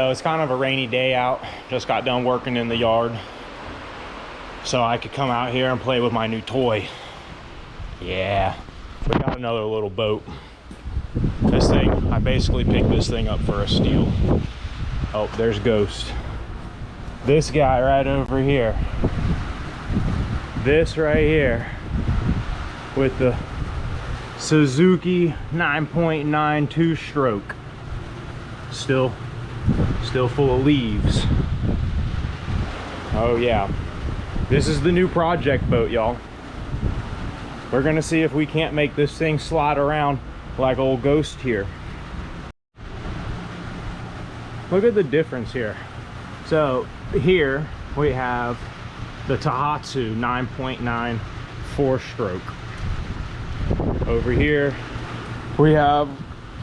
So it's kind of a rainy day out. Just got done working in the yard, so I could come out here and play with my new toy. Yeah, we got another little boat. This thing, I basically picked this thing up for a steal. Oh, there's Ghost. This guy right over here. This right here with the Suzuki 9.9 two-stroke. Still full of leaves. Oh yeah. This is the new project boat, y'all. We're gonna see if we can't make this thing slide around like old Ghost here. Look at the difference here. So here we have the Tohatsu 9.9 four-stroke. Over here we have,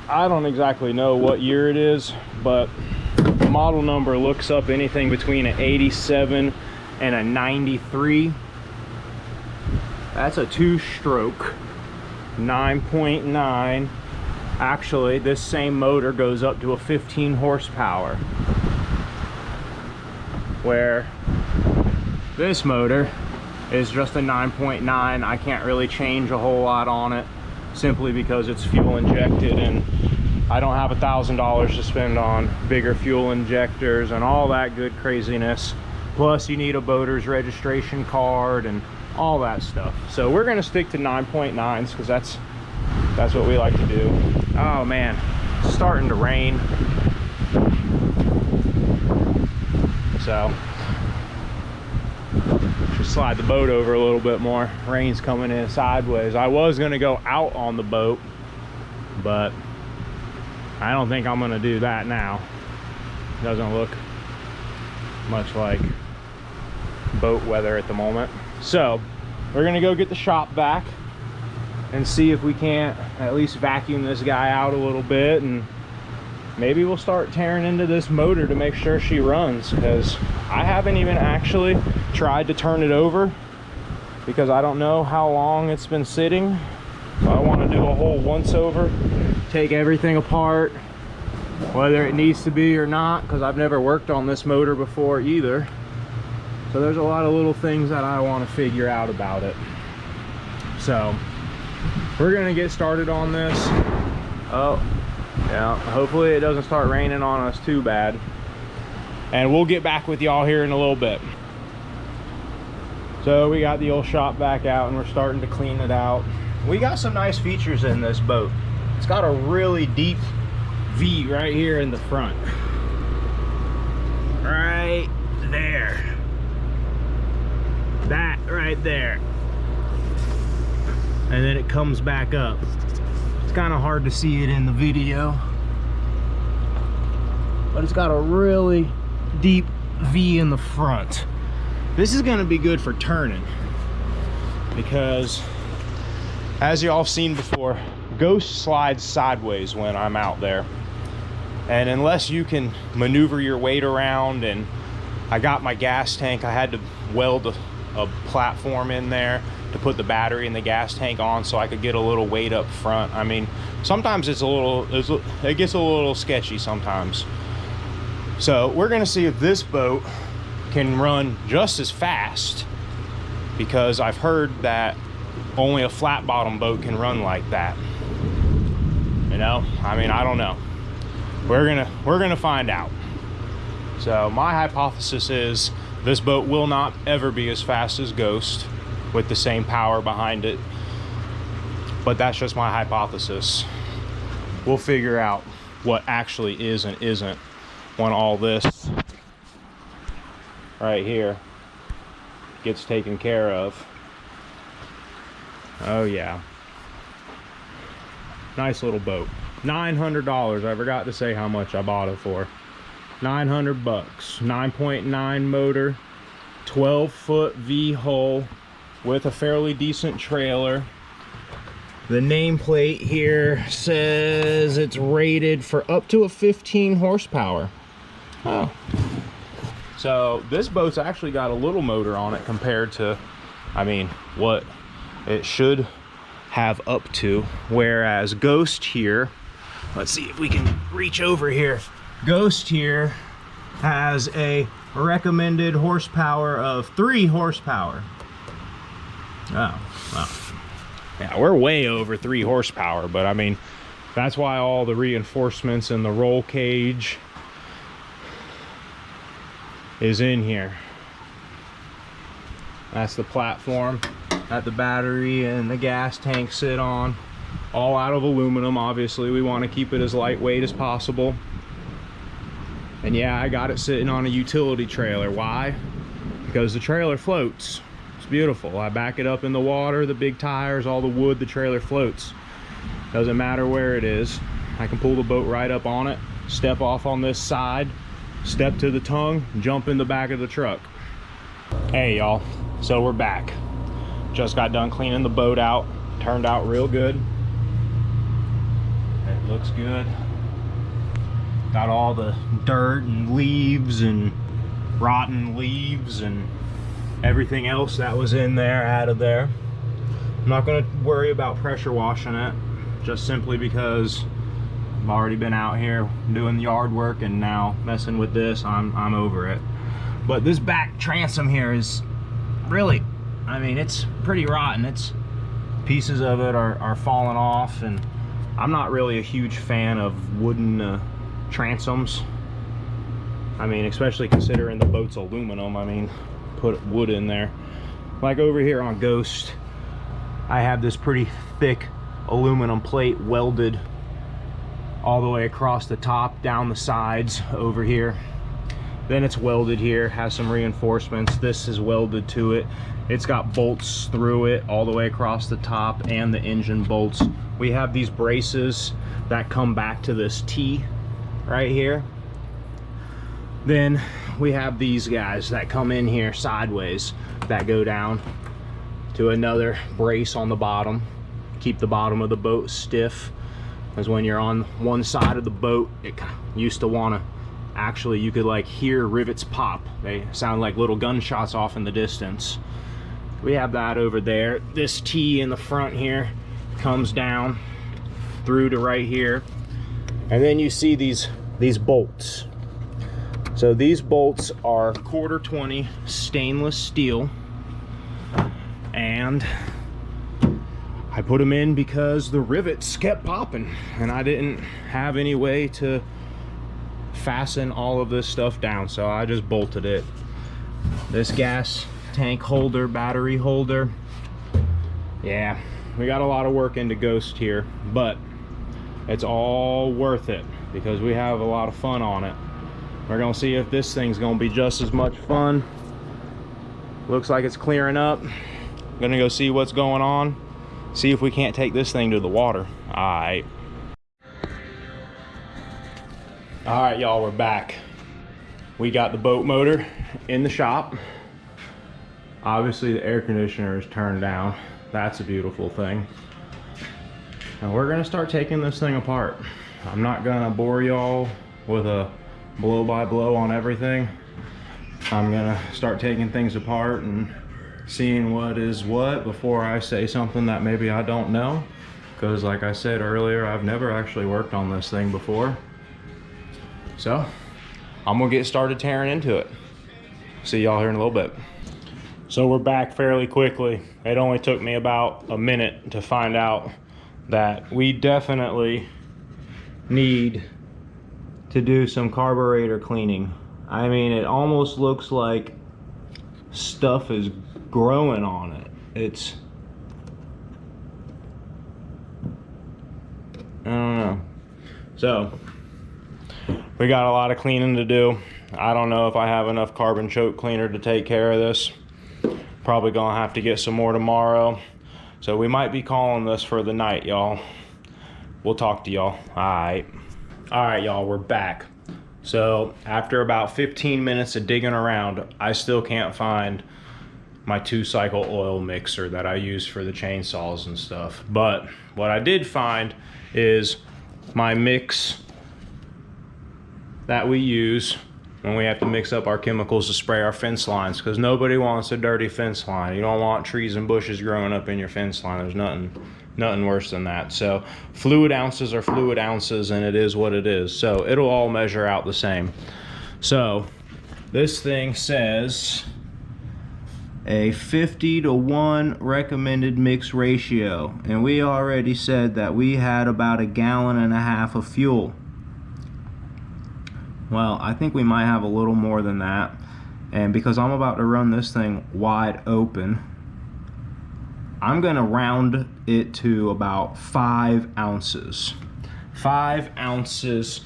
I don't exactly know what year it is, but the model number looks up anything between an 87 and a 93. That's a two-stroke 9.9. Actually, this same motor goes up to a 15 horsepower, where this motor is just a 9.9. I can't really change a whole lot on it simply because it's fuel injected, and I don't have $1,000 to spend on bigger fuel injectors and all that good craziness. Plus you need a boater's registration card and all that stuff. So we're gonna stick to 9.9s because that's what we like to do. Oh man, it's starting to rain. So should slide the boat over a little bit more. Rain's coming in sideways. I was gonna go out on the boat, but I don't think I'm gonna do that now. Doesn't look much like boat weather at the moment. So we're gonna go get the shop vac and see if we can't at least vacuum this guy out a little bit, and maybe we'll start tearing into this motor to make sure she runs, because I haven't even actually tried to turn it over because I don't know how long it's been sitting. So I want to do a whole once over, take everything apart, whether it needs to be or not, because I've never worked on this motor before either. So there's a lot of little things that I want to figure out about it. So we're gonna get started on this. Oh yeah, hopefully it doesn't start raining on us too bad, and we'll get back with y'all here in a little bit. So we got the old shop vac out and we're starting to clean it out. We got some nice features in this boat. It's got a really deep V right here in the front, right there, that right there, and then it comes back up. It's kind of hard to see it in the video, but it's got a really deep V in the front. This is going to be good for turning, because as y'all seen before, Ghost slides sideways when I'm out there, and unless you can maneuver your weight around, and I got my gas tank, I had to weld a platform in there to put the battery and the gas tank on so I could get a little weight up front. I mean, sometimes it gets a little sketchy sometimes. So we're gonna see if this boat can run just as fast, because I've heard that only a flat bottom boat can run like that. You know, I mean, I don't know. We're gonna find out. So my hypothesis is this boat will not ever be as fast as Ghost with the same power behind it, but that's just my hypothesis. We'll figure out what actually is and isn't when all this right here gets taken care of. Oh yeah, nice little boat. $900. I forgot to say how much I bought it for. 900 bucks. 9.9 motor, 12-foot V hull with a fairly decent trailer. The nameplate here says it's rated for up to a 15 horsepower. Oh, so this boat's actually got a little motor on it compared to, I mean, what it should have up to. Whereas Ghost here, let's see if we can reach over here. Ghost here has a recommended horsepower of 3 horsepower. Oh, well. Yeah, we're way over 3 horsepower, but I mean, that's why all the reinforcements and the roll cage is in here. That's the platform that the battery and the gas tank sit on. All out of aluminum, obviously. We want to keep it as lightweight as possible. And yeah, I got it sitting on a utility trailer. Why? Because the trailer floats. It's beautiful. I back it up in the water, the big tires, all the wood, the trailer floats. Doesn't matter where it is. I can pull the boat right up on it, step off on this side, step to the tongue, jump in the back of the truck. Hey y'all, so we're back. Just got done cleaning the boat out. Turned out real good. It looks good. Got all the dirt and leaves and rotten leaves and everything else that was in there out of there. I'm not going to worry about pressure washing it, just simply because I've already been out here doing the yard work, and now messing with this, I'm over it. But this back transom here is really, I mean, it's pretty rotten. It's pieces of it are falling off, and I'm not really a huge fan of wooden transoms. I mean, especially considering the boat's aluminum. I mean, put wood in there. Like over here on Ghost, I have this pretty thick aluminum plate welded all the way across the top, down the sides over here. Then it's welded here, has some reinforcements. This is welded to it. It's got bolts through it all the way across the top, and the engine bolts. We have these braces that come back to this T right here. Then we have these guys that come in here sideways that go down to another brace on the bottom. Keep the bottom of the boat stiff, because when you're on one side of the boat, it used to want to, actually you could like hear rivets pop. They sound like little gunshots off in the distance. We have that over there. This T in the front here comes down through to right here, and then you see these bolts. So these bolts are 1/4-20 stainless steel, and I put them in because the rivets kept popping and I didn't have any way to fasten all of this stuff down, so I just bolted it. This gas tank holder, battery holder, yeah, we got a lot of work into Ghost here, but it's all worth it because we have a lot of fun on it. We're gonna see if this thing's gonna be just as much fun. Looks like it's clearing up. Gonna go see what's going on, see if we can't take this thing to the water. All right, y'all, we're back. We got the boat motor in the shop. Obviously the air conditioner is turned down. That's a beautiful thing. And we're gonna start taking this thing apart. I'm not gonna bore y'all with a blow by blow on everything. I'm gonna start taking things apart and seeing what is what before I say something that maybe I don't know, because like I said earlier, I've never actually worked on this thing before. So I'm gonna get started tearing into it. See y'all here in a little bit. So we're back fairly quickly. It only took me about a minute to find out that we definitely need to do some carburetor cleaning. I mean, it almost looks like stuff is growing on it. It's, I don't know. So we got a lot of cleaning to do. I don't know if I have enough carbon choke cleaner to take care of this. Probably gonna have to get some more tomorrow. So we might be calling this for the night, y'all. We'll talk to y'all. All right, y'all, we're back. So after about 15 minutes of digging around, I still can't find my 2-cycle oil mixer that I use for the chainsaws and stuff. But what I did find is my mix that we use when we have to mix up our chemicals to spray our fence lines, because nobody wants a dirty fence line. You don't want trees and bushes growing up in your fence line. There's nothing worse than that. So fluid ounces are fluid ounces, and it is what it is. So it'll all measure out the same. So this thing says a 50-to-1 recommended mix ratio, and we already said that we had about 1.5 gallons of fuel. Well, I think we might have a little more than that, and because I'm about to run this thing wide open, I'm gonna round it to about 5 ounces. 5 ounces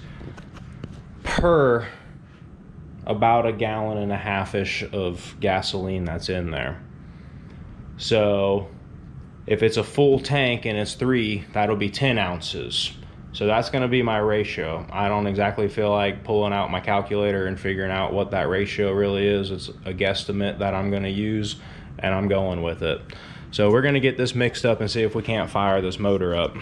per about 1.5 gallons-ish of gasoline that's in there. So if it's a full tank and it's 3, that'll be 10 ounces. So that's gonna be my ratio. I don't exactly feel like pulling out my calculator and figuring out what that ratio really is. It's a guesstimate that I'm gonna use, and I'm going with it. So we're gonna get this mixed up and see if we can't fire this motor up.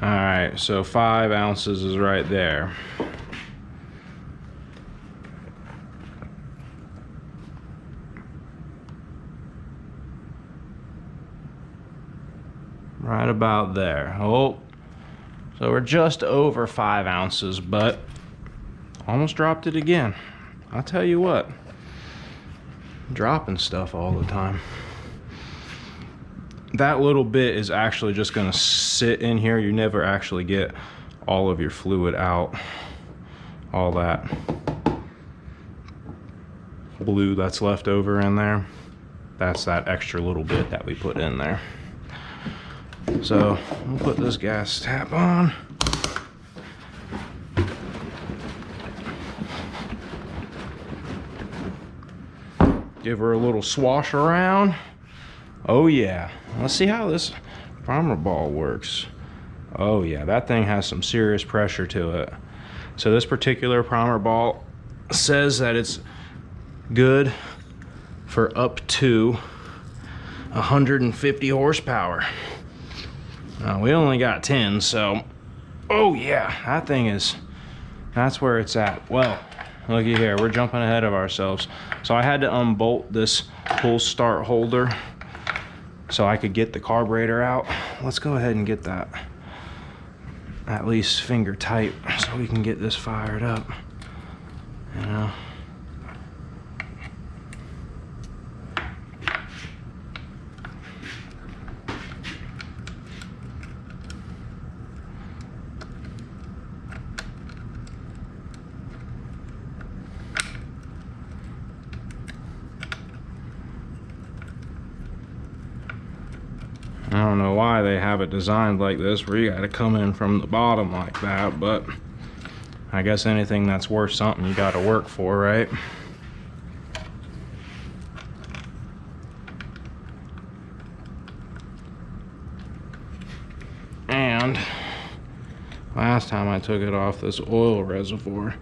All right, so 5 ounces is right there. Right about there. Oh, so we're just over 5 ounces, but almost dropped it again. I'll tell you what, I'm dropping stuff all the time. That little bit is actually just gonna sit in here. You never actually get all of your fluid out. All that blue that's left over in there, that's that extra little bit that we put in there. So we'll put this gas tap on. Give her a little swash around. Oh yeah, let's see how this primer ball works. Oh yeah, that thing has some serious pressure to it. So this particular primer ball says that it's good for up to 150 horsepower. We only got 10, so oh yeah, that thing is, that's where it's at. Well, looky here, we're jumping ahead of ourselves. So I had to unbolt this pull start holder so I could get the carburetor out. Let's go ahead and get that at least finger tight so we can get this fired up, you know. I don't know why they have it designed like this where you got to come in from the bottom like that, but I guess anything that's worth something you got to work for, right? And last time I took it off, this oil reservoir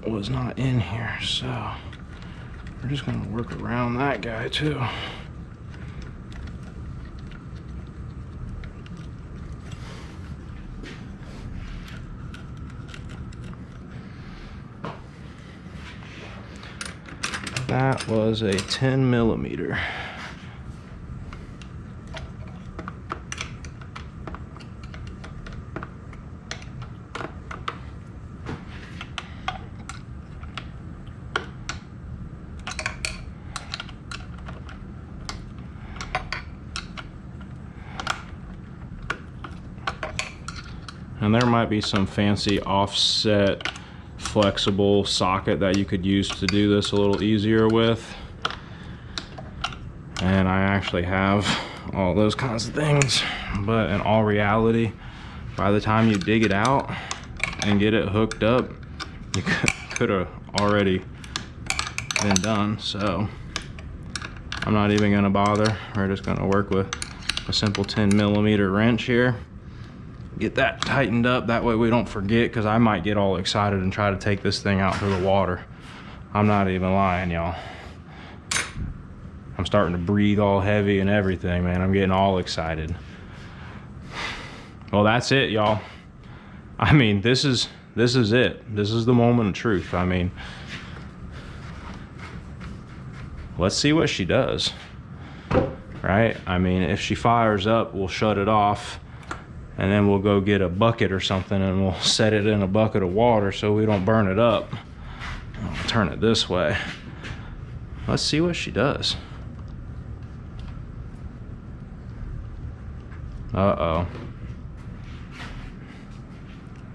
was not in here, so we're just going to work around that guy too. That was a 10 millimeter. And there might be some fancy offset flexible socket that you could use to do this a little easier with, and I actually have all those kinds of things, but in all reality, by the time you dig it out and get it hooked up, you could have already been done. So I'm not even going to bother. We're just going to work with a simple 10 millimeter wrench here, get that tightened up, that way we don't forget, because I might get all excited and try to take this thing out to the water. I'm not even lying, y'all. I'm starting to breathe all heavy and everything, man. I'm getting all excited. Well, that's it, y'all. I mean, this is it. This is the moment of truth. I mean, let's see what she does, right? I mean, if she fires up, we'll shut it off, and then we'll go get a bucket or something and we'll set it in a bucket of water so we don't burn it up. I'll turn it this way. Let's see what she does. Uh-oh.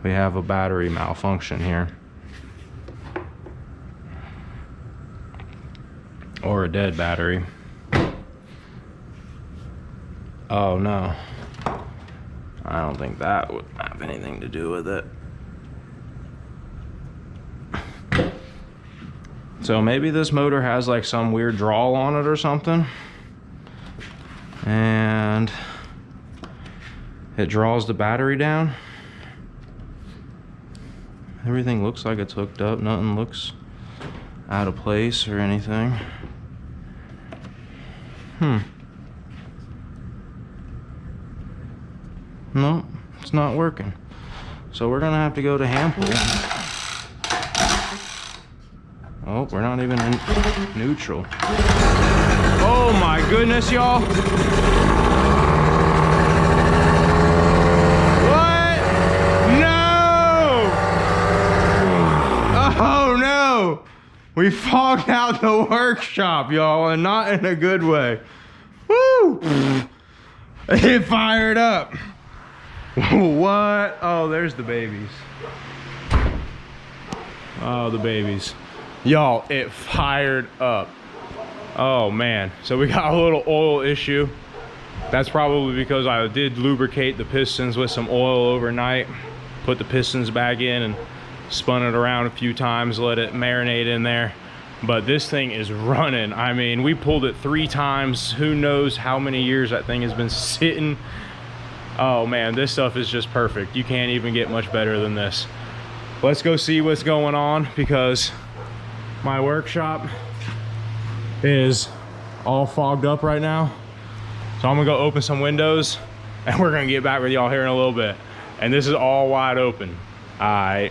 We have a battery malfunction here. Or a dead battery. Oh no. I don't think that would have anything to do with it. So maybe this motor has like some weird draw on it or something. And it draws the battery down. Everything looks like it's hooked up. Nothing looks out of place or anything. No, it's not working. So we're gonna have to go to Hampel. Oh, we're not even in neutral. Oh my goodness, y'all. What? No! Oh no! We fogged out the workshop, y'all, and not in a good way. Woo! It fired up. What? Oh, there's the babies. Oh, the babies. Y'all, it fired up. Oh man, so we got a little oil issue. That's probably because I did lubricate the pistons with some oil overnight, put the pistons back in and spun it around a few times, let it marinate in there. But this thing is running. I mean, we pulled it 3 times. Who knows how many years that thing has been sitting. Oh man, this stuff is just perfect. You can't even get much better than this. Let's go see what's going on, because my workshop is all fogged up right now. So I'm gonna go open some windows and we're gonna get back with y'all here in a little bit. And this is all wide open. All right.